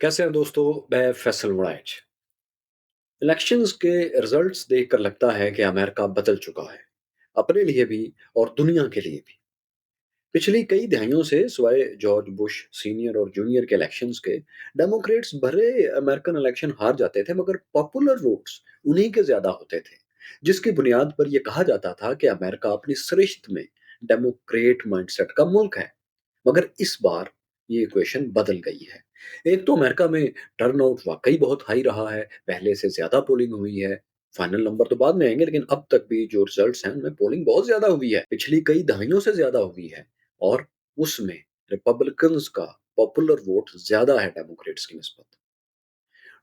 कैसे हैं दोस्तों? मैं फैसल वड़ाइच। इलेक्शंस के रिजल्ट्स देखकर लगता है कि अमेरिका बदल चुका है, अपने लिए भी और दुनिया के लिए भी। पिछली कई दहाइयों से सिवाय जॉर्ज बुश सीनियर और जूनियर के इलेक्शंस के, डेमोक्रेट्स भले अमेरिकन इलेक्शन हार जाते थे मगर पॉपुलर वोट्स उन्हीं के ज्यादा होते थे, जिसकी बुनियाद पर यह कहा जाता था कि अमेरिका अपनी सृष्टि में डेमोक्रेट माइंडसेट का मुल्क है। मगर इस बार ये इक्वेशन बदल गई है। एक तो अमेरिका में टर्नआउट वाकई बहुत हाई रहा है, पहले से ज्यादा पोलिंग हुई है। फाइनल नंबर तो बाद में आएंगे, लेकिन अब तक भी जो रिजल्ट्स हैं उनमें पोलिंग बहुत ज्यादा हुई है, पिछली कई दहाइयों से ज्यादा हुई है। और उसमें रिपब्लिकन्स का पॉपुलर वोट ज्यादा है डेमोक्रेट्स की निस्बत।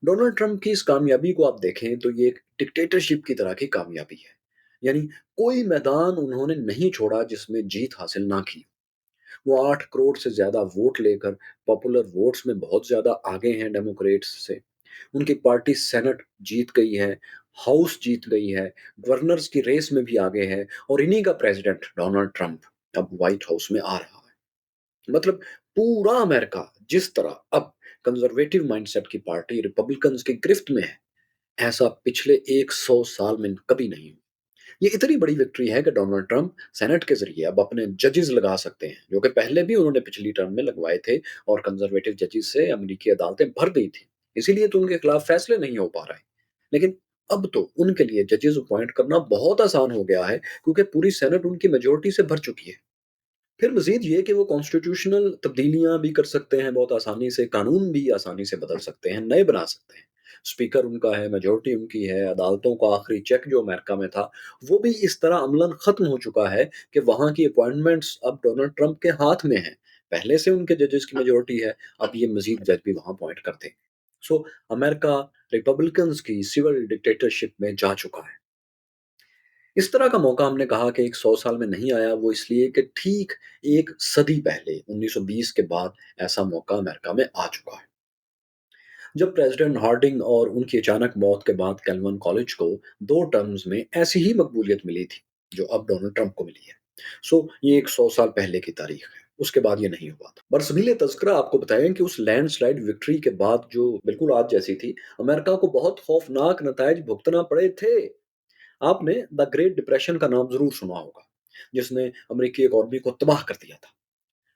डोनाल्ड ट्रंप की इस कामयाबी को आप देखें तो ये एक डिक्टेटरशिप की तरह की कामयाबी है। यानी कोई मैदान उन्होंने नहीं छोड़ा जिसमें जीत हासिल ना की। वो 8 करोड़ से ज्यादा वोट लेकर पॉपुलर वोट्स में बहुत ज्यादा आगे हैं डेमोक्रेट्स से। उनकी पार्टी सेनेट जीत गई है, हाउस जीत गई है, गवर्नर्स की रेस में भी आगे है, और इन्हीं का प्रेसिडेंट डोनाल्ड ट्रंप अब व्हाइट हाउस में आ रहा है। मतलब पूरा अमेरिका जिस तरह अब कंजर्वेटिव माइंडसेट की पार्टी रिपब्लिकन्स की गिरफ्त में है, ऐसा पिछले 100 साल में कभी नहीं हुआ। ये इतनी बड़ी विक्ट्री है कि डोनाल्ड ट्रंप सेनेट के जरिए अब अपने जजेस लगा सकते हैं, जो कि पहले भी उन्होंने पिछली टर्म में लगवाए थे, और कंजर्वेटिव जजेस से अमेरिकी अदालतें भर गई थी। इसीलिए तो उनके खिलाफ फैसले नहीं हो पा रहे। लेकिन अब तो उनके लिए जजेस अपॉइंट करना बहुत आसान हो गया है, क्योंकि पूरी सेनेट उनकी मेजोरिटी से भर चुकी है। फिर मजीद ये कि वो कॉन्स्टिट्यूशनल तब्दीलियां भी कर सकते हैं बहुत आसानी से, कानून भी आसानी से बदल सकते हैं, नए बना सकते हैं। स्पीकर उनका है, मेजोरिटी उनकी है, अदालतों का आखिरी चेक जो अमेरिका में था वो भी इस तरह अमलन खत्म हो चुका है कि वहां की अपॉइंटमेंट्स अब डोनाल्ड ट्रंप के हाथ में है। पहले से उनके जजेस की मेजोरिटी है, अब ये मजीद जज भी वहां अपॉइंट करते हैं। सो अमेरिका रिपब्लिकन्स की सिविल डिक्टेटरशिप में जा चुका है। इस तरह का मौका हमने कहा कि एक 100 साल में नहीं आया, वो इसलिए कि ठीक एक सदी पहले 1920 के बाद ऐसा मौका अमेरिका में आ चुका है, जब प्रेसिडेंट हार्डिंग और उनकी अचानक मौत के बाद कैल्विन कॉलेज को 2 टर्म्स में ऐसी ही मकबूलियत मिली थी जो अब डोनाल्ड ट्रंप को मिली है। ये एक 100 साल पहले की तारीख है, उसके बाद ये नहीं हुआ था। बरसबीले तज़किरा आपको बताएं कि उस लैंडस्लाइड विक्ट्री के बाद, जो बिल्कुल आज जैसी थी, अमेरिका को बहुत खौफनाक नताइज भुगतना पड़े थे। आपने द ग्रेट डिप्रेशन का नाम ज़रूर सुना होगा, जिसने अमेरिकी इकॉनमी को तबाह कर दिया था।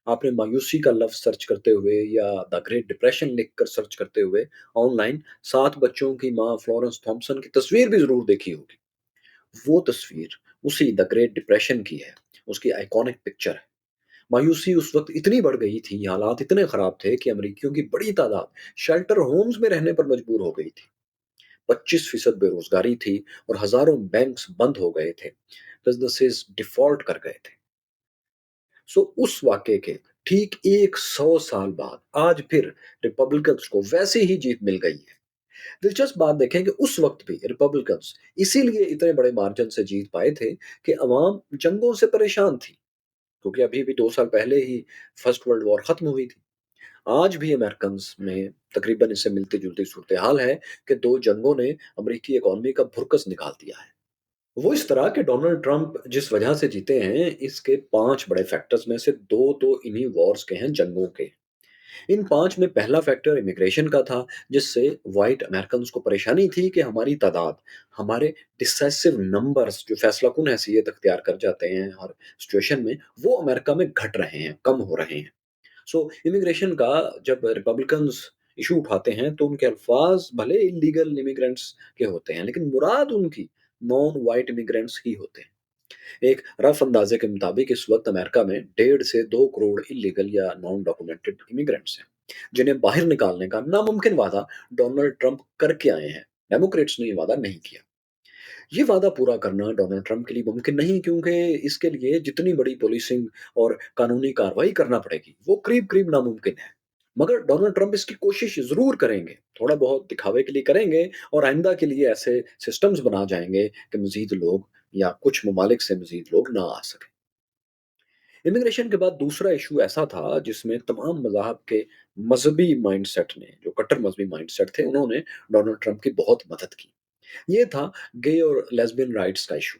आपने मायूसी का लफ्ज़ सर्च करते हुए या द ग्रेट डिप्रेशन लिखकर सर्च करते हुए ऑनलाइन 7 बच्चों की माँ फ्लोरेंस थॉम्पसन की तस्वीर भी ज़रूर देखी होगी। वो तस्वीर उसी द ग्रेट डिप्रेशन की है, उसकी आइकॉनिक पिक्चर है। मायूसी उस वक़्त इतनी बढ़ गई थी, हालात इतने खराब थे कि अमेरिकियों की बड़ी तादाद शेल्टर होम्स में रहने पर मजबूर हो गई थी। 25% बेरोजगारी थी और हजारों बैंक्स बंद हो गए थे, बिजनेसेस डिफॉल्ट कर गए थे। उस वाक़ये के ठीक 100 साल बाद आज फिर रिपब्लिकन्स को वैसी ही जीत मिल गई है। दिलचस्प बात देखें कि उस वक़्त भी रिपब्लिकन्स इसीलिए इतने बड़े मार्जिन से जीत पाए थे कि अवाम जंगों से परेशान थी, क्योंकि अभी भी 2 साल पहले ही फर्स्ट वर्ल्ड वॉर खत्म हुई थी। आज भी अमेरिकन्स में तकरीबन इससे मिलती-जुलती सूरत-ए-हाल है कि 2 जंगों ने अमेरिकी इकॉनमी का भुरकस निकाल दिया है। वो इस तरह के डोनाल्ड ट्रंप जिस वजह से जीते हैं, इसके 5 बड़े फैक्टर्स में से 2 तो इन्हीं वॉर्स के हैं, जंगों के। इन 5 में पहला फैक्टर इमिग्रेशन का था, जिससे व्हाइट अमेरिकन्स को परेशानी थी कि हमारी तादाद, हमारे डिसाइसिव नंबर्स जो फैसलाकुन हैसियत अख्तियार कर जाते हैं हर सिचुएशन में, वो अमेरिका में घट रहे हैं, कम हो रहे हैं। इमिग्रेशन का जब रिपब्लिकन्स इशू उठाते हैं तो उनके अल्फाज भले इलीगल इमिग्रेंट्स के होते हैं, लेकिन मुराद उनकी नॉन वाइट इमिग्रेंट्स ही होते हैं। एक रफ अंदाजे के मुताबिक इस वक्त अमेरिका में 1.5 से 2 करोड़ इलीगल या नॉन डॉक्यूमेंटेड इमिग्रेंट्स हैं, जिन्हें बाहर निकालने का नामुमकिन वादा डोनाल्ड ट्रंप करके आए हैं। डेमोक्रेट्स ने ये वादा नहीं किया। ये वादा पूरा करना डोनाल्ड ट्रंप के लिए मुमकिन नहीं, क्योंकि इसके लिए जितनी बड़ी पुलिसिंग और कानूनी कार्रवाई करना पड़ेगी, वो करीब-करीब नामुमकिन है। मगर डोनाल्ड ट्रंप इसकी कोशिश ज़रूर करेंगे, थोड़ा बहुत दिखावे के लिए करेंगे, और आइंदा के लिए ऐसे सिस्टम्स बना जाएँगे कि मज़ीद लोग या कुछ ममालिक से मज़ीद लोग ना आ सकें। इमिग्रेशन के बाद दूसरा इश्यू ऐसा था जिसमें तमाम मज़ाहब के मज़हबी माइंडसेट ने, जो कट्टर मज़हबी माइंडसेट थे, उन्होंने डोनाल्ड ट्रंप की बहुत मदद की। ये था गे और लेस्बियन राइट्स का इश्यू।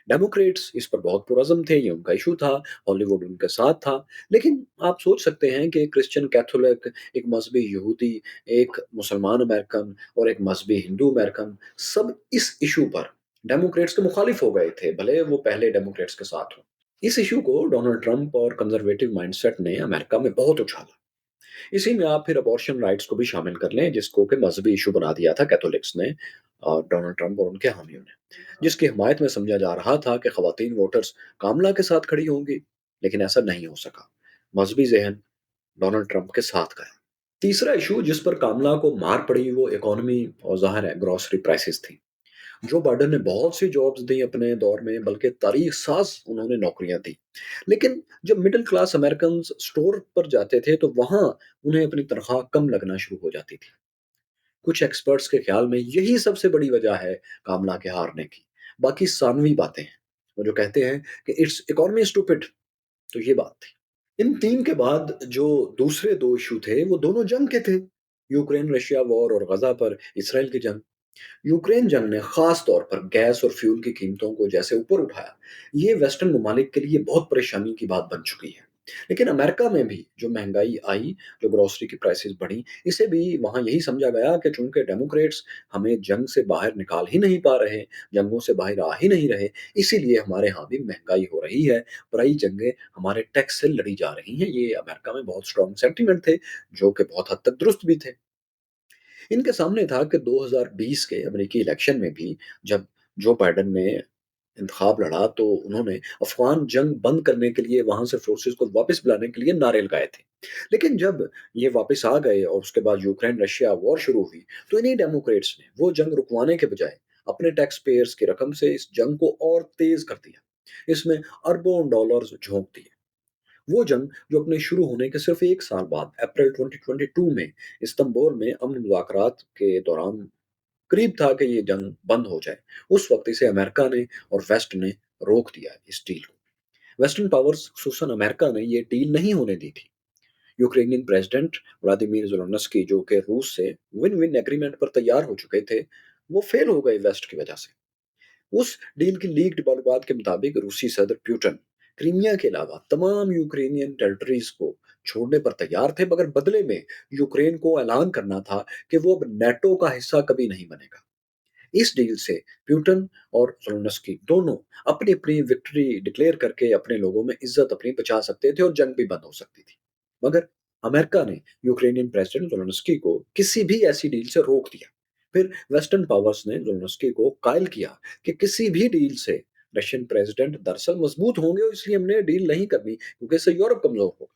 डेमोक्रेट्स इस पर बहुत पुरज़म थे, ये उनका इश्यू था, हॉलीवुड उनके साथ था। लेकिन आप सोच सकते हैं कि क्रिश्चियन कैथोलिक, एक मज़हबी यहूदी, एक मुसलमान अमेरिकन और एक मज़हबी हिंदू अमेरिकन, सब इस इश्यू पर डेमोक्रेट्स के मुखालिफ हो गए थे, भले वो पहले डेमोक्रेट्स के साथ हों। इस इश्यू को डोनाल्ड ट्रंप और कंज़र्वेटिव माइंडसेट ने अमेरिका में बहुत उछाला। इसी में आप फिर अबॉर्शन राइट्स को भी शामिल कर लें, जिसको कि मज़हबी इश्यू बना दिया था कैथोलिक्स ने, डोनाल्ड ट्रंप और उनके हामियों ने, जिसकी हिमायत में समझा जा रहा था कि ख़वातीन वोटर्स कामला के साथ खड़ी होंगी, लेकिन ऐसा नहीं हो सका। मज़हबी ज़हन डोनाल्ड ट्रंप के साथ गया। तीसरा इश्यू जिस पर कामला को मार पड़ी वो इकोनॉमी और ज़ाहिर है ग्रोसरी प्राइसेस थी। जो बाइडेन ने बहुत सी जॉब्स दी अपने दौर में, बल्कि तारीख साज उन्होंने नौकरियां दी। लेकिन जब मिडिल क्लास अमेरिकन स्टोर पर जाते थे तो वहां उन्हें अपनी तनख्वाह कम लगना शुरू हो जाती थी। कुछ एक्सपर्ट्स के ख्याल में यही सबसे बड़ी वजह है कामला के हारने की। बाकी सानवी बातें हैं। वो जो कहते हैं कि इट्स इकोनॉमी स्टूपिड, तो ये बात थी। इन तीन के बाद जो दूसरे दो इशू थे वो दोनों जंग के थे। यूक्रेन रशिया वॉर और गजा पर इसराइल की जंग। यूक्रेन जंग ने खास तौर पर गैस और फ्यूल की कीमतों को जैसे ऊपर उठाया, ये वेस्टर्न ममालिक के लिए बहुत परेशानी की बात बन चुकी है। लेकिन अमेरिका में भी जो महंगाई आई, जो ग्रोसरी की प्राइसेस बढ़ी, इसे भी वहां यही समझा गया कि चूंकि डेमोक्रेट्स हमें जंग से बाहर निकाल ही नहीं पा रहे, जंगों से बाहर आ ही नहीं रहे, इसीलिए हमारे यहाँ भी महंगाई हो रही है, बुराई जंगें हमारे टैक्स से लड़ी जा रही हैं। ये अमेरिका में बहुत स्ट्रॉन्ग सेंटीमेंट थे, जो कि बहुत हद तक दुरुस्त भी थे। इनके सामने था कि 2020 के अमेरिकी इलेक्शन में भी जब जो बाइडेन ने इंतखाब लड़ा तो उन्होंने अफ़गान जंग बंद करने के लिए, वहाँ से फ़ोर्सेस को वापस बुलाने के लिए नारे लगाए थे। लेकिन जब ये वापस आ गए और उसके बाद यूक्रेन-रशिया वॉर शुरू हुई, तो इन्हीं डेमोक्रेट्स ने वो जंग रुकवाने के बजाय अपने टैक्स पेयर्स की रकम से इस जंग को और तेज़ कर दिया। इसमें अरबों डॉलर्स झोंक दिए। वो जंग जो अपने शुरू होने के सिर्फ 1 साल बाद अप्रैल 2022 में इस्तांबुल में अमन मुज़ाकरात के दौरान करीब था कि ये जंग बंद हो जाए, उस वक़्त इसे अमेरिका ने और वेस्ट ने रोक दिया इस डील को। वेस्टर्न पावर्स खुसूसन अमेरिका ने ये डील नहीं होने दी थी। यूक्रेनियन प्रेसिडेंट व्लादिमीर ज़ेलेंस्की जो कि रूस से विन-विन एग्रीमेंट पर तैयार हो चुके थे, वो फेल हो गए वेस्ट की वजह से। उस डील की लीक्ड मालूमात के मुताबिक रूसी सदर पुतिन क्रीमिया के अलावा तमाम यूक्रेनियन टेरिटरीज को छोड़ने पर तैयार थे, मगर बदले में यूक्रेन को ऐलान करना था कि वो अब नेटो का हिस्सा कभी नहीं बनेगा। इस डील से पुतिन और ज़ेलेंस्की दोनों अपनी अपनी विक्ट्री डिक्लेयर करके अपने लोगों में इज्जत अपनी बचा सकते थे और जंग भी बंद हो सकती थी। मगर अमेरिका ने यूक्रेनियन प्रेसिडेंट ज़ेलेंस्की को किसी भी ऐसी डील से रोक दिया। फिर वेस्टर्न पावर्स ने ज़ेलेंस्की को कायल किया कि किसी भी डील से रशियन प्रेसिडेंट दरअसल मजबूत होंगे और इसलिए हमने डील नहीं करनी, क्योंकि इससे यूरोप कमजोर होगा।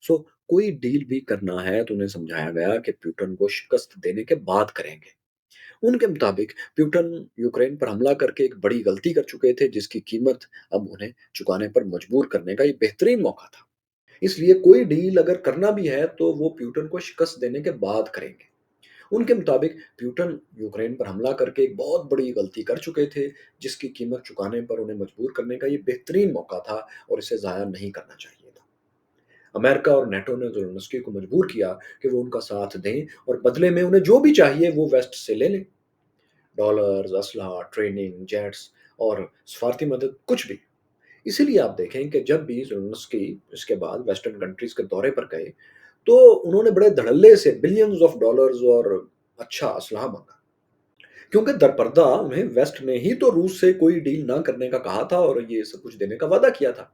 सो कोई डील भी करना है तो उन्हें समझाया गया कि पुतिन को शिकस्त देने के बाद करेंगे। उनके मुताबिक पुतिन यूक्रेन पर हमला करके एक बड़ी गलती कर चुके थे, जिसकी कीमत अब उन्हें चुकाने पर मजबूर करने का ये बेहतरीन मौका था। इसलिए कोई डील अगर करना भी है तो वो पुतिन को शिकस्त देने के बाद करेंगे। उनके मुताबिक पुतिन यूक्रेन पर हमला करके एक बहुत बड़ी गलती कर चुके थे, जिसकी कीमत चुकाने पर उन्हें मजबूर करने का ये बेहतरीन मौका था और इसे ज़ाया नहीं करना चाहिए था। अमेरिका और नेटो ने ज़ेलेंस्की को मजबूर किया कि वो उनका साथ दें और बदले में उन्हें जो भी चाहिए वो वेस्ट से ले लें। डॉलर्स, असलहा, ट्रेनिंग, जेट्स और सफारती मदद, कुछ भी। इसीलिए आप देखें कि जब भी ज़ेलेंस्की इसके बाद वेस्टर्न कंट्रीज़ के दौरे पर गए, तो उन्होंने बड़े धड़ल्ले से बिलियंस ऑफ डॉलर्स और अच्छा असलहा माँगा। क्योंकि दरपर्दा उन्हें वेस्ट ने ही तो रूस से कोई डील ना करने का कहा था और ये सब कुछ देने का वादा किया था।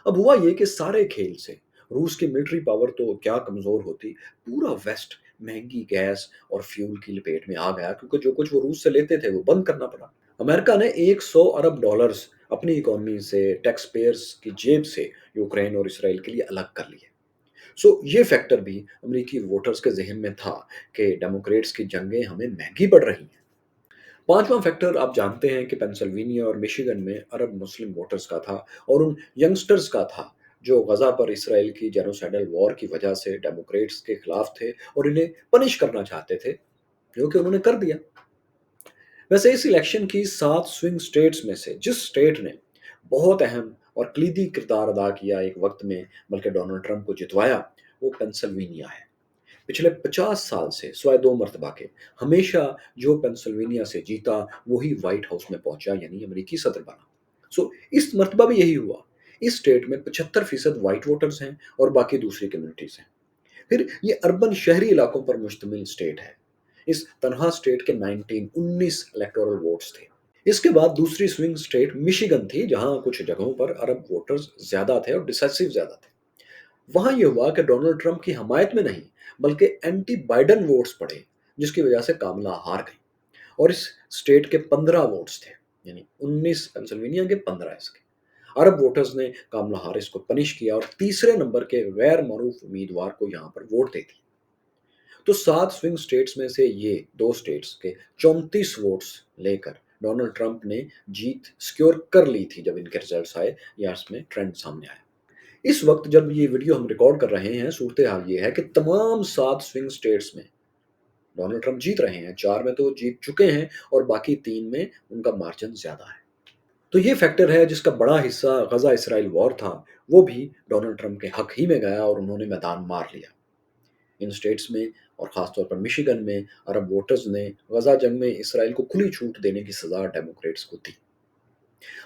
अब हुआ ये कि सारे खेल से रूस की मिलिट्री पावर तो क्या कमज़ोर होती, पूरा वेस्ट महँगी गैस और फ्यूल की लपेट में आ गया, क्योंकि जो कुछ वो रूस से लेते थे वो बंद करना पड़ा। अमेरिका ने 100 अरब डॉलर्स अपनी इकोनॉमी से, टैक्स पेयर्स की जेब से यूक्रेन और इसराइल के लिए अलग कर लिए। ये फैक्टर भी अमेरिकी वोटर्स के ज़हन में था कि डेमोक्रेट्स की जंगें हमें महँगी पड़ रही हैं। पाँचवाँ फैक्टर आप जानते हैं कि पेंसिल्वेनिया और मिशिगन में अरब मुस्लिम वोटर्स का था और उन यंगस्टर्स का था, जो गज़ा पर इसराइल की जेनोसाइडल वॉर की वजह से डेमोक्रेट्स के खिलाफ थे और इन्हें पनिश करना चाहते थे, जो कि उन्होंने कर दिया। वैसे इस इलेक्शन की 7 स्विंग स्टेट्स में से जिस स्टेट ने बहुत अहम और कलीदी किरदार अदा किया एक वक़्त में, बल्कि डोनाल्ड ट्रंप को जितवाया, वो पेंसिल्वेनिया है। पिछले 50 साल से सिवाय 2 मर्तबा के हमेशा जो पेंसिल्वेनिया से जीता वही व्हाइट हाउस में पहुंचा यानी अमेरिकी सदर बना। इस मर्तबा भी यही हुआ। इस स्टेट में 75% व्हाइट वोटर्स हैं और बाकी दूसरी कम्युनिटीज हैं। फिर ये अर्बन शहरी इलाकों पर मुश्तमिल स्टेट है। इस तनहा स्टेट के 19 इलेक्टोरल वोट्स थे। इसके बाद दूसरी स्विंग स्टेट मिशिगन थी जहां कुछ जगहों पर अरब वोटर्स ज्यादा थे और डिसाइसिव ज्यादा थे। वहां यह हुआ कि डोनाल्ड ट्रंप की हमायत में नहीं बल्कि एंटी बाइडन वोट्स पड़े, जिसकी वजह से कामला हार गई। और इस स्टेट के 15 वोट्स थे, यानी 19 पेंसिल्वेनिया के 15 इसके। अरब वोटर्स ने कामला हारिस को पनिश किया और तीसरे नंबर के गैर मरूफ उम्मीदवार को यहां पर वोट दे दी। तो 7 स्विंग स्टेट्स में से ये 2 स्टेट्स के 34 वोट्स लेकर डोनाल्ड ट्रंप ने जीत सिक्योर कर ली थी जब इनके रिजल्ट्स आए या इसमें ट्रेंड सामने आया। इस वक्त जब ये वीडियो हम रिकॉर्ड कर रहे हैं, सूरत हाल ये है कि तमाम 7 स्विंग स्टेट्स में डोनाल्ड ट्रंप जीत रहे हैं। 4 में तो जीत चुके हैं और बाकी 3 में उनका मार्जिन ज्यादा है। तो ये फैक्टर है जिसका बड़ा हिस्सा गजा इसराइल वॉर था, वो भी डोनाल्ड ट्रंप के हक ही में गया और उन्होंने मैदान मार लिया। इन स्टेट्स में और ख़ासतौर पर मिशिगन में अरब वोटर्स ने गजा जंग में इसराइल को खुली छूट देने की सज़ा डेमोक्रेट्स को दी।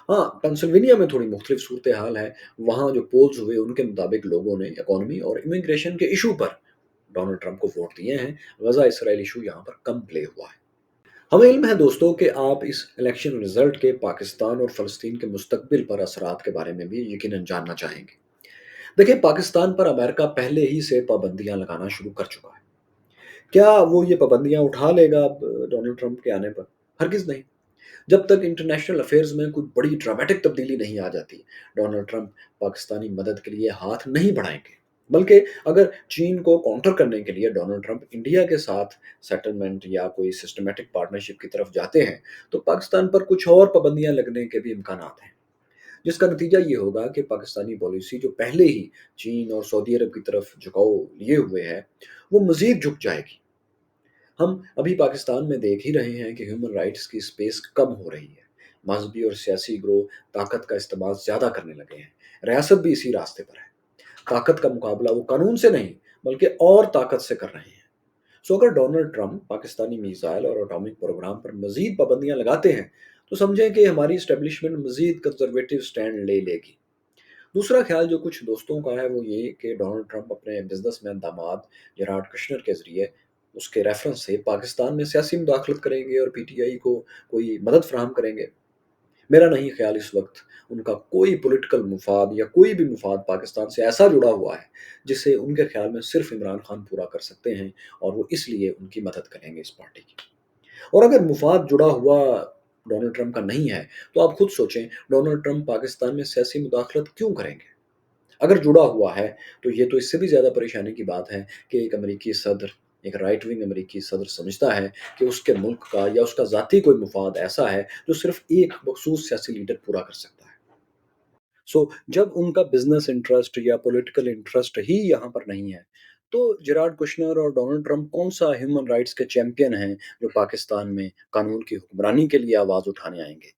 हाँ, पेंसिल्वेनिया में थोड़ी मुख्तलिफ सूरत हाल है। वहाँ जो पोल्स हुए उनके मुताबिक लोगों ने इकॉनमी और इमिग्रेशन के इशू पर डोनाल्ड ट्रंप को वोट दिए हैं। गजा इसराइल इशू यहाँ पर कम प्ले हुआ है। हमें इल्म है दोस्तों कि आप इस इलेक्शन रिजल्ट के पाकिस्तान और फ़लस्तीन के मुस्तकबिल पर असरात के बारे में भी यकीनन जानना चाहेंगे। देखिए, पाकिस्तान पर अमेरिका पहले ही से पाबंदियां लगाना शुरू कर चुका है। क्या वो ये पाबंदियां उठा लेगा अब डोनाल्ड ट्रंप के आने पर? हरगिज़ नहीं। जब तक इंटरनेशनल अफेयर्स में कोई बड़ी ड्रामेटिक तब्दीली नहीं आ जाती, डोनाल्ड ट्रंप पाकिस्तानी मदद के लिए हाथ नहीं बढ़ाएंगे। बल्कि अगर चीन को काउंटर करने के लिए डोनाल्ड ट्रंप इंडिया के साथ सेटलमेंट या कोई सिस्टमैटिक पार्टनरशिप की तरफ जाते हैं, तो पाकिस्तान पर कुछ और पाबंदियां लगने के भी इम्कानात हैं। जिसका नतीजा ये होगा कि पाकिस्तानी पॉलिसी जो पहले ही चीन और सऊदी अरब की तरफ झुकाव लिए हुए है, वो मज़ीद झुक जाएगी। हम अभी पाकिस्तान में देख ही रहे हैं कि ह्यूमन राइट्स की स्पेस कम हो रही है। मज़हबी और सियासी ग्रोह ताकत का इस्तेमाल ज़्यादा करने लगे हैं। रियासत भी इसी रास्ते पर है। ताकत का मुकाबला वो कानून से नहीं, बल्कि और ताकत से कर रहे हैं। अगर डोनाल्ड ट्रंप पाकिस्तानी मिसाइल और एटॉमिक प्रोग्राम पर मज़ीद पाबंदियाँ लगाते हैं, तो समझें कि हमारी एस्टेब्लिशमेंट मज़ीद कंज़र्वेटिव स्टैंड ले लेगी। दूसरा ख़्याल जो कुछ दोस्तों का है वो ये कि डोनाल्ड ट्रंप अपने बिज़नेसमैन दामाद जेराड कुश्नर के ज़रिए उसके रेफ़रेंस से पाकिस्तान में सियासी मुदाखलत करेंगे और पीटीआई को कोई मदद फ़राहम करेंगे। मेरा नहीं ख़्याल इस वक़्त उनका कोई पॉलिटिकल मुफ़ाद या कोई भी मुफ़ाद पाकिस्तान से ऐसा जुड़ा हुआ है, जिसे उनके ख़्याल में सिर्फ़ इमरान खान पूरा कर सकते हैं और वो इसलिए उनकी मदद करेंगे इस पार्टी की। और अगर मुफ़ाद जुड़ा हुआ डोनाल्ड ट्रंप का नहीं है, तो आप खुद सोचें डोनाल्ड ट्रंप पाकिस्तान में सियासी मुदाखलत क्यों करेंगे? अगर जुड़ा हुआ है, तो ये तो इससे भी ज़्यादा परेशानी की बात है कि एक अमेरिकी सदर, एक राइट विंग अमेरिकी सदर समझता है कि उसके मुल्क का या उसका ज़ाती कोई मुफ़ाद ऐसा है, जो सिर्फ़ एक मख़सूस सियासी लीडर पूरा कर सकता है। जब उनका बिज़नेस इंटरेस्ट या पॉलिटिकल इंटरेस्ट ही यहाँ पर नहीं है, तो जेराड कुश्नर और डोनाल्ड ट्रंप कौन-सा ह्यूमन राइट्स के चैंपियन हैं, जो पाकिस्तान में कानून की हुक्मरानी के लिए आवाज़ उठाने आएँगे?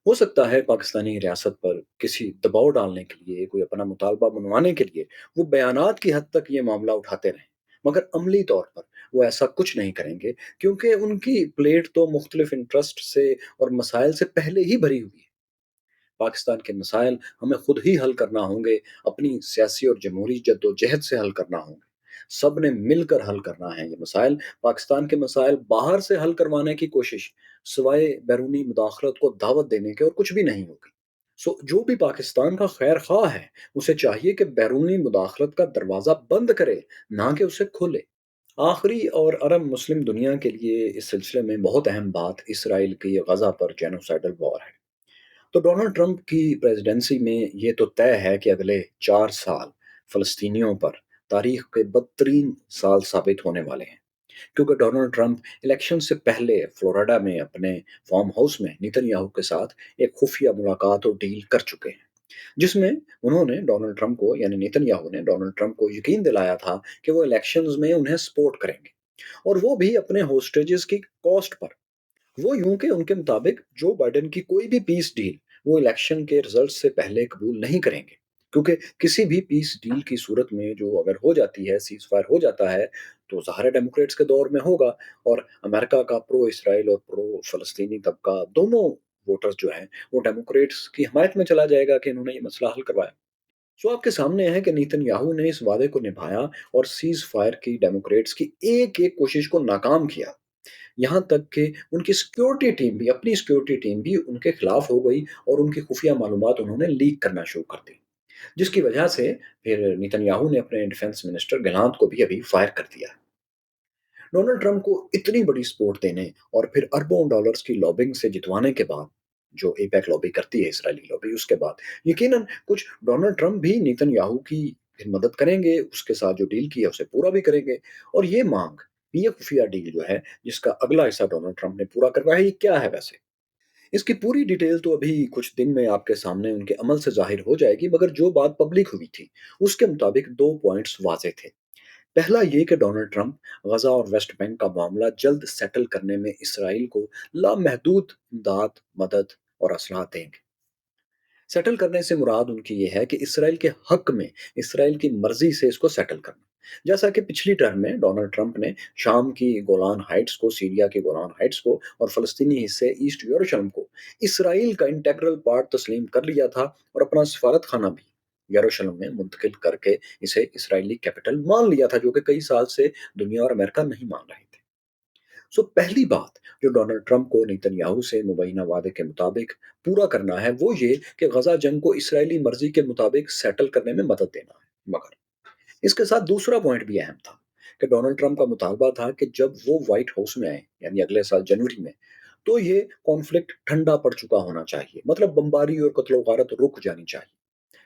हो सकता है पाकिस्तानी रियासत पर किसी दबाव डालने के लिए, कोई अपना मुतालबा मनवाने के लिए वो बयानात की हद तक ये मामला उठाते रहें, मगर अमली तौर पर वो ऐसा कुछ नहीं करेंगे, क्योंकि उनकी प्लेट तो मुख्तलिफ इंटरेस्ट से और मसाइल से पहले ही भरी हुई है। पाकिस्तान के मसाइल हमें खुद ही हल करना होंगे, अपनी सियासी और जमहूरी जद्दोजहद से हल करना होंगे। सब ने मिलकर हल करना है ये मसाइल। पाकिस्तान के मसाइल बाहर से हल करवाने की कोशिश, सिवाय बैरूनी मुदाखलत को दावत देने के और कुछ भी नहीं होगी। जो भी पाकिस्तान का खैर ख्वाह है, उसे चाहिए कि बैरूनी मुदाखलत का दरवाज़ा बंद करे, ना कि उसे खोले। आखिरी और अरब मुस्लिम दुनिया के लिए इस सिलसिले में बहुत अहम बात इसराइल की गजा पर जेनोसाइडल वॉर है। तो डोनाल्ड ट्रंप की प्रेसिडेंसी में ये तो तय है कि अगले 4 साल फ़लस्तीनियों पर तारीख के बदतरीन साल साबित होने वाले हैं, क्योंकि डोनाल्ड ट्रंप इलेक्शन से पहले फ्लोरिडा में अपने फार्म हाउस में नेतन्याहू के साथ एक खुफिया मुलाकात और डील कर चुके हैं, जिसमें उन्होंने डोनाल्ड ट्रंप को यानी नेतन्याहू ने डोनाल्ड ट्रंप को यकीन दिलाया था कि वो इलेक्शंस में उन्हें सपोर्ट करेंगे, और वो भी अपने होस्टेजेस की कॉस्ट पर। वो यूं कि उनके मुताबिक जो बाइडेन की कोई भी पीस डील वो इलेक्शन के रिजल्ट से पहले कबूल नहीं करेंगे, کیونکہ کسی بھی پیس ڈیل کی صورت میں جو اگر ہو جاتی ہے، سیز فائر ہو جاتا ہے، تو ظاہر ہے ڈیموکریٹس کے دور میں ہوگا، اور امریکہ کا پرو اسرائیل اور پرو فلسطینی طبقہ دونوں ووٹرز جو ہیں، وہ ڈیموکریٹس کی حمایت میں چلا جائے گا کہ انہوں نے یہ مسئلہ حل کروایا۔ سو آپ کے سامنے ہے کہ نیتن یاہو نے اس وعدے کو نبھایا اور سیز فائر کی ڈیموکریٹس کی ایک ایک کوشش کو ناکام کیا، یہاں تک کہ ان کی سیکیورٹی ٹیم بھی، اپنی سیکیورٹی ٹیم بھی ان کے خلاف ہو گئی اور ان کی خفیہ معلومات انہوں نے لیک کرنا شروع کر دی، جس کی وجہ سے پھر نیتن یاہو نے اپنے ڈیفنس منسٹر گلانت کو بھی ابھی فائر کر دیا ہے۔ ڈونلڈ ٹرمپ کو اتنی بڑی سپورٹ دینے اور پھر اربوں ڈالرز کی لابنگ سے جتوانے کے بعد، جو اے پیک لابی کرتی ہے، اسرائیلی لابی، اس کے بعد یقیناً کچھ ڈونلڈ ٹرمپ بھی نیتن یاہو کی پھر مدد کریں گے، اس کے ساتھ جو ڈیل کی ہے اسے پورا بھی کریں گے، اور یہ مانگ، یہ خفیہ ڈیل جو ہے جس کا اگلا حصہ ڈونلڈ ٹرمپ نے پورا کروایا ہے، یہ کیا ہے ویسے؟ اس کی پوری ڈیٹیل تو ابھی کچھ دن میں آپ کے سامنے ان کے عمل سے ظاہر ہو جائے گی، مگر جو بات پبلک ہوئی تھی اس کے مطابق دو پوائنٹس واضح تھے۔ پہلا یہ کہ ڈونلڈ ٹرمپ غزہ اور ویسٹ بینک کا معاملہ جلد سیٹل کرنے میں اسرائیل کو لامحدود امداد، مدد اور اسلحہ دیں گے۔ سیٹل کرنے سے مراد ان کی یہ ہے کہ اسرائیل کے حق میں، اسرائیل کی مرضی سے اس کو سیٹل کرنا، جیسا کہ پچھلی ٹرم میں ڈونلڈ ٹرمپ نے شام کی گولان ہائٹس کو، سیریا کے گولان ہائٹس کو اور فلسطینی حصے ایسٹ یروشلم کو اسرائیل کا انٹیگرل پارٹ تسلیم کر لیا تھا، اور اپنا سفارت خانہ بھی یروشلم میں منتقل کر کے اسے اسرائیلی کیپٹل مان لیا تھا، جو کہ کئی سال سے دنیا اور امریکہ نہیں مان رہے تھے۔ سو پہلی بات جو ڈونلڈ ٹرمپ کو نیتن یاہو سے مبینہ وعدے کے مطابق پورا کرنا ہے، وہ یہ کہ غزہ جنگ کو اسرائیلی مرضی کے مطابق سیٹل کرنے میں مدد دینا ہے، مگر اس کے ساتھ دوسرا پوائنٹ بھی اہم تھا کہ ڈونلڈ ٹرمپ کا مطالبہ تھا کہ جب وہ وائٹ ہاؤس میں آئے، یعنی اگلے سال جنوری میں، تو یہ کانفلکٹ ٹھنڈا پڑ چکا ہونا چاہیے، مطلب بمباری اور قتل و غارت رک جانی چاہیے۔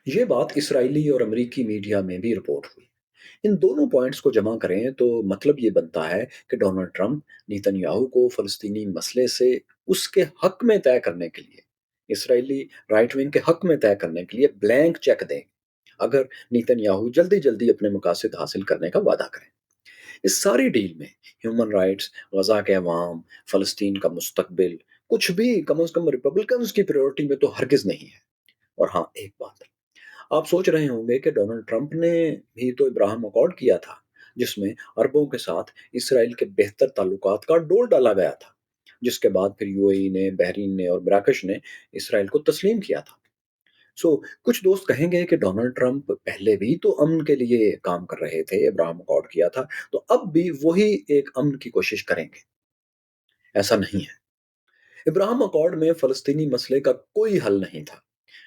یہ بات اسرائیلی اور امریکی میڈیا میں بھی رپورٹ ہوئی۔ ان دونوں پوائنٹس کو جمع کریں تو مطلب یہ بنتا ہے کہ ڈونلڈ ٹرمپ نیتن یاہو کو فلسطینی مسئلے سے اس کے حق میں طے کرنے کے لیے، اسرائیلی رائٹ ونگ کے حق میں طے کرنے کے لیے بلینک چیک دیں، اگر نیتن یاہو جلدی جلدی اپنے مقاصد حاصل کرنے کا وعدہ کریں۔ اس ساری ڈیل میں ہیومن رائٹس، غزہ کے عوام، فلسطین کا مستقبل، کچھ بھی کم از کم ریپبلکنز کی پریورٹی میں تو ہرگز نہیں ہے۔ اور ہاں، ایک بات آپ سوچ رہے ہوں گے کہ ڈونلڈ ٹرمپ نے بھی تو ابراہم اکارڈ کیا تھا، جس میں عربوں کے ساتھ اسرائیل کے بہتر تعلقات کا ڈول ڈالا گیا تھا، جس کے بعد پھر یو اے ای نے، بحرین نے اور مراکش نے اسرائیل کو تسلیم کیا تھا۔ سو کچھ دوست کہیں گے کہ ڈونلڈ ٹرمپ پہلے بھی تو امن کے لیے کام کر رہے تھے، ابراہم اکارڈ کیا تھا، تو اب بھی وہی ایک امن کی کوشش کریں گے۔ ایسا نہیں ہے۔ ابراہم اکارڈ میں فلسطینی مسئلے کا کوئی حل نہیں تھا۔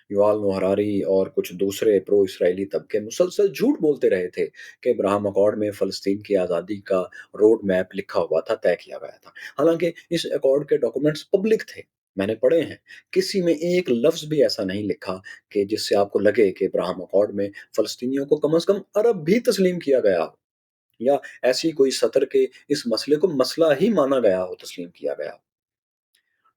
یوال نو ہراری اور کچھ دوسرے پرو اسرائیلی طبقے مسلسل جھوٹ بولتے رہے تھے کہ ابراہم اکارڈ میں فلسطین کی آزادی کا روڈ میپ لکھا ہوا تھا، طے کیا گیا تھا، حالانکہ اس اکارڈ کے ڈاکومنٹس پبلک تھے، میں نے پڑھے ہیں۔ کسی میں ایک لفظ بھی ایسا نہیں لکھا کہ جس سے آپ کو لگے کہ ابراہم اکارڈ میں فلسطینیوں کو کم از کم عرب بھی تسلیم کیا گیا ہو، یا ایسی کوئی سطر کے اس مسئلے کو مسئلہ ہی مانا گیا ہو، تسلیم کیا گیا ہو۔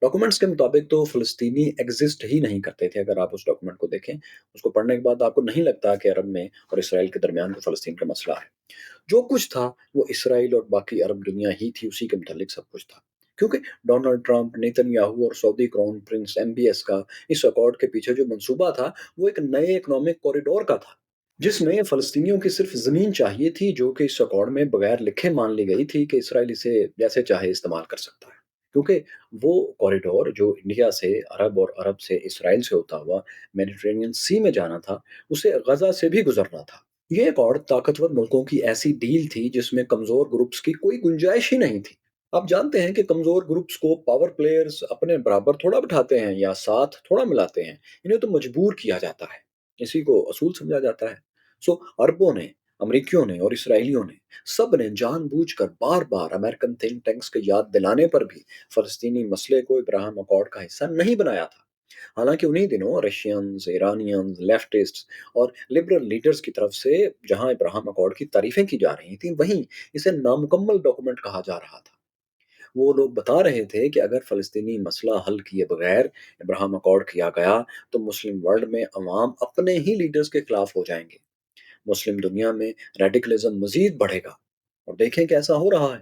ڈاکومنٹس کے مطابق تو فلسطینی ایگزسٹ ہی نہیں کرتے تھے، اگر آپ اس ڈاکومنٹ کو دیکھیں، اس کو پڑھنے کے بعد آپ کو نہیں لگتا کہ عرب میں اور اسرائیل کے درمیان کوئی فلسطین کا مسئلہ ہے۔ جو کچھ تھا وہ اسرائیل اور باقی عرب دنیا ہی تھی، اسی کے متعلق سب کچھ تھا، کیونکہ ڈونلڈ ٹرمپ، نیتن یاہو اور سعودی crown prince M B S کا اس اکارڈ کے پیچھے جو منصوبہ تھا، وہ ایک نئے اکنامک کوریڈور کا تھا، جس میں فلسطینیوں کی صرف زمین چاہیے تھی، جو کہ اس اکارڈ میں بغیر لکھے مان لی گئی تھی کہ اسرائیل اسے جیسے چاہے استعمال کر سکتا ہے، کیونکہ وہ کوریڈور جو انڈیا سے عرب اور عرب سے اسرائیل سے ہوتا ہوا میڈیٹرینین سی میں جانا تھا، اسے غزہ سے بھی گزرنا تھا۔ یہ ایک اور طاقتور ملکوں کی ایسی ڈیل تھی جس میں کمزور گروپس کی کوئی گنجائش ہی نہیں تھی۔ آپ جانتے ہیں کہ کمزور گروپس کو پاور پلیئرز اپنے برابر تھوڑا بٹھاتے ہیں یا ساتھ تھوڑا ملاتے ہیں، انہیں تو مجبور کیا جاتا ہے، اسی کو اصول سمجھا جاتا ہے۔ سو عربوں نے، امریکیوں نے اور اسرائیلیوں نے، سب نے جان بوجھ کر بار بار امریکن تھنک ٹینکس کے یاد دلانے پر بھی فلسطینی مسئلے کو ابراہم اکارڈ کا حصہ نہیں بنایا تھا، حالانکہ انہی دنوں رشینز، ایرانینز، لیفٹسٹ اور لبرل لیڈرز کی طرف سے جہاں ابراہم اکارڈ کی تعریفیں کی جا رہی تھیں، وہیں اسے نامکمل ڈاکومنٹ کہا جا رہا تھا۔ وہ لوگ بتا رہے تھے کہ اگر فلسطینی مسئلہ حل کیے بغیر ابراہم اکارڈ کیا گیا تو مسلم ورلڈ میں عوام اپنے ہی لیڈرز کے خلاف ہو جائیں گے، مسلم دنیا میں ریڈیکلزم مزید بڑھے گا، اور دیکھیں کہ ایسا ہو رہا ہے۔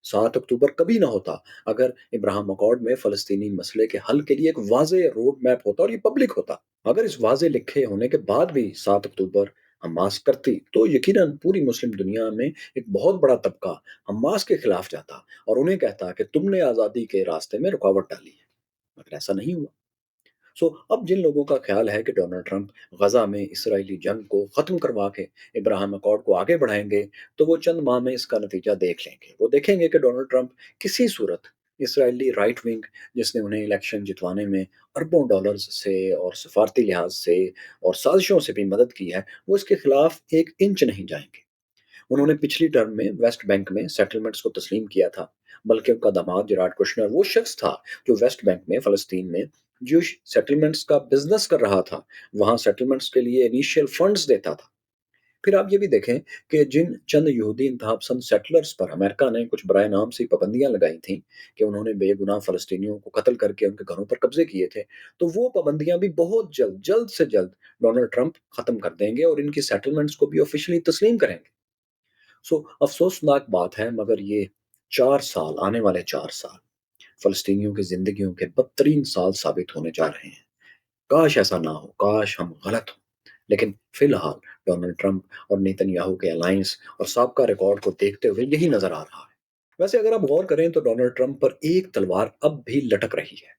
7 अक्टूबर कभी ना होता अगर इब्राहिम अकॉर्ड में फ़लस्तीनी मसले के हल के लिए एक वाज़ेह रोड मैप होता और ये पब्लिक होता। अगर इस वाज़ेह लिखे होने के बाद भी 7 अक्टूबर हमास करती, तो यकीनन पूरी मुस्लिम दुनिया में एक बहुत बड़ा तबका हमास के खिलाफ जाता और उन्हें कहता कि तुमने आज़ादी के रास्ते में रुकावट डाली है। मगर ऐसा नहीं हुआ। अब जिन लोगों का ख्याल है कि डोनाल्ड ट्रंप गजा में इसराइली जंग को खत्म करवा के इब्राहिम अकॉर्ड को आगे बढ़ाएंगे, तो वो चंद माह में इसका नतीजा देख लेंगे। वो देखेंगे कि डोनाल्ड ट्रंप किसी सूरत इसराइली राइट विंग, जिसने उन्हें इलेक्शन जितवाने में अरबों डॉलर्स से और सफारती लिहाज से और साजिशों से भी मदद की है, वो इसके खिलाफ एक इंच नहीं जाएंगे। उन्होंने पिछली टर्म में वेस्ट बैंक में सेटलमेंट्स को तस्लीम किया था, बल्कि उनका दामाद जेराड कुशनर वो शख्स था जो वेस्ट बैंक में फ़लस्तीन में ज्यूश सेटलमेंट्स का बिजनेस कर रहा था, वहाँ सेटलमेंट्स के लिए इनिशियल फंड्स देता था। फिर आप ये भी देखें कि जिन चंद यहूदी इंतहा पसंद सेटलर्स पर अमेरिका ने कुछ बराए नाम से पाबंदियां लगाई थीं कि उन्होंने बेगुनाह फ़लस्तीनियों को कत्ल करके उनके घरों पर कब्जे किए थे, तो वो पाबंदियां भी बहुत जल्द जल्द से जल्द डोनाल्ड ट्रंप खत्म कर देंगे और इनकी सेटलमेंट्स को भी ऑफिशियली तस्लीम करेंगे। अफ़सोसनाक बात है, मगर ये 4 साल, आने वाले 4 साल फ़लस्तीनियों की ज़िंदगियों के बदतरीन साल साबित होने जा रहे हैं। काश ऐसा ना हो, काश हम गलत हों। लेकिन फ़िलहाल डोनाल्ड ट्रंप और नेतन्याहू के अलायंस और साबका रिकॉर्ड को देखते हुए यही नज़र आ रहा है। वैसे अगर आप गौर करें तो डोनाल्ड ट्रंप पर एक तलवार अब भी लटक रही है।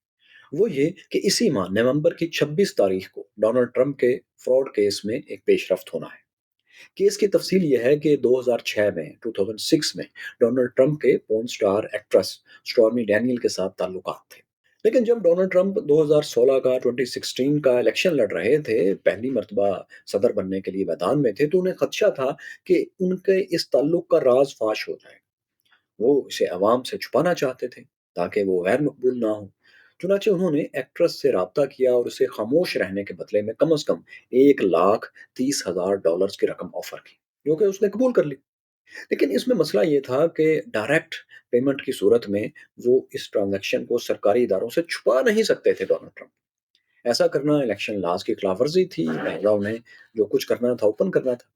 वो ये कि इसी माह नवंबर की 26 तारीख को डोनाल्ड ट्रंप के फ्रॉड केस में एक पेशरफ्त होना है। केस की तफसील ये है कि 2006 में 2006 में डोनाल्ड ट्रंप के porn star actress stormy Daniel के साथ ताल्लुकात थे। लेकिन जब डोनाल्ड ट्रंप 2016 का 2016 का इलेक्शन लड़ रहे थे, पहली मर्तबा सदर बनने के लिए मैदान में थे, तो उन्हें खदशा था कि उनके इस ताल्लुक का राज फाश हो जाए। वो इसे अवाम से छुपाना चाहते थे ताकि वो गैर मकबूल ना हो। चुनाचे उन्होंने एक्ट्रेस से राब्ता किया और उसे खामोश रहने के बदले में कम से कम 1,30,000 डॉलर्स की रकम ऑफर की, जो कि उसने कबूल कर ली। लेकिन इसमें मसला ये था कि डायरेक्ट पेमेंट की सूरत में वो इस ट्रांजैक्शन को सरकारी इदारों से छुपा नहीं सकते थे डोनाल्ड ट्रंप। ऐसा करना इलेक्शन लॉज की खिलाफ वर्जी थी, लिहाजा उन्हें जो कुछ करना था ओपन करना था।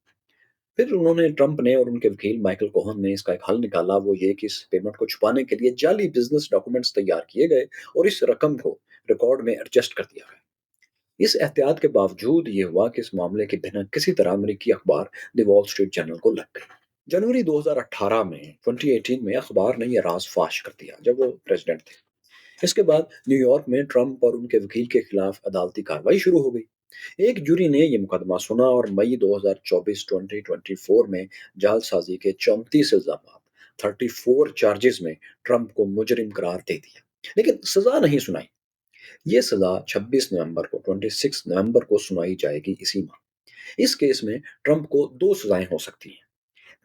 फिर उन्होंने ट्रंप ने और उनके वकील माइकल कोहन ने इसका एक हल निकाला। वो ये कि इस पेमेंट को छुपाने के लिए जाली बिजनेस डॉक्यूमेंट्स तैयार किए गए और इस रकम को रिकॉर्ड में एडजस्ट कर दिया गया। इस एहतियात के बावजूद ये हुआ कि इस मामले की भिनक किसी तरह अमेरिकी अखबार द वॉल स्ट्रीट जर्नल को लग गई। जनवरी 2018 में 2018 में अखबार ने यह राज फाश कर दिया जब वो प्रेसिडेंट थे। इसके बाद न्यूयॉर्क में ट्रंप और उनके वकील के खिलाफ अदालती कार्रवाई शुरू हो गई। एक जूरी ने यह मुकदमा सुना और मई 2024 2024 में जालसाजी के 34 इल्जाम 34 चार्जेस में ट्रंप को मुजरिम करार दे दिया, लेकिन सजा नहीं सुनाई। ये सजा 26 नवंबर को 26 नवंबर को सुनाई जाएगी इसी माह। इस केस में ट्रंप को दो सजाएं हो सकती हैं।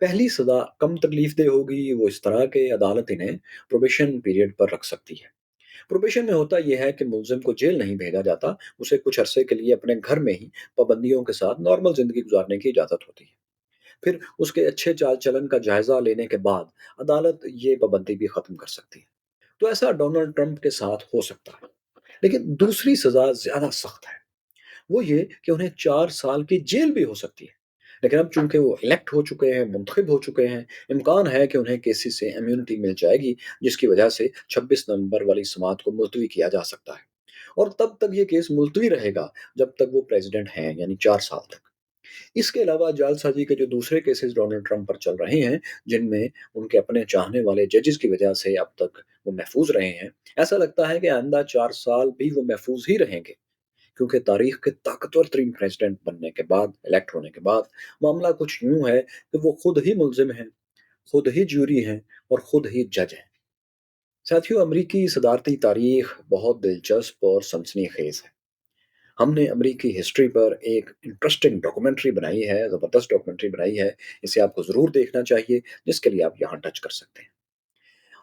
पहली सजा कम तकलीफदेह होगी, वो इस तरह के अदालत इन्हें प्रोबेशन पीरियड पर रख सकती है। प्रोबेशन में होता यह है कि मुलजिम को जेल नहीं भेजा जाता, उसे कुछ अरसे के लिए अपने घर में ही पाबंदियों के साथ नॉर्मल जिंदगी गुजारने की इजाजत होती है। फिर उसके अच्छे चाल चलन का जायजा लेने के बाद अदालत ये पाबंदी भी खत्म कर सकती है। तो ऐसा डोनाल्ड ट्रंप के साथ हो सकता है। लेकिन दूसरी सजा ज्यादा सख्त है। वो ये कि उन्हें 4 साल की जेल भी हो सकती है। लेकिन अब चूंकि वो इलेक्ट हो चुके हैं, मुंतखब हो चुके हैं, इम्कान है कि उन्हें केसी से इम्यूनिटी मिल जाएगी, जिसकी वजह से 26 नवंबर वाली समात को मुलतवी किया जा सकता है। और तब तक ये केस मुलतवी रहेगा जब तक वो प्रेसिडेंट हैं, यानी 4 साल तक। इसके अलावा जालसाजी के जो दूसरे केसेस डोनाल्ड ट्रंप पर चल रहे हैं, जिनमें उनके अपने चाहने वाले जजेस की वजह से अब तक वो महफूज रहे हैं, ऐसा लगता है कि आइंदा 4 साल भी वो महफूज ही रहेंगे। क्योंकि तारीख के ताकतवर तरीन प्रेसिडेंट बनने के बाद, इलेक्ट होने के बाद, मामला कुछ यूं है कि वो खुद ही मुलजिम हैं, खुद ही ज्यूरी हैं और खुद ही जज हैं। साथियों, अमरीकी सदारती तारीख बहुत दिलचस्प और सनसनीखेज है। हमने अमरीकी हिस्ट्री पर एक इंटरेस्टिंग डॉक्यूमेंट्री बनाई है, ज़बरदस्त डॉक्यूमेंट्री बनाई है। इसे आपको ज़रूर देखना चाहिए, जिसके लिए आप यहाँ टच कर सकते हैं।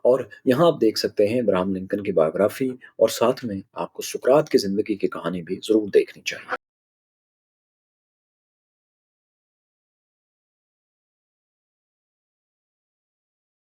और यहाँ आप देख सकते हैं इब्राहम लिंकन की बायोग्राफी और साथ में आपको सुकरात की ज़िंदगी की कहानी भी ज़रूर देखनी चाहिए।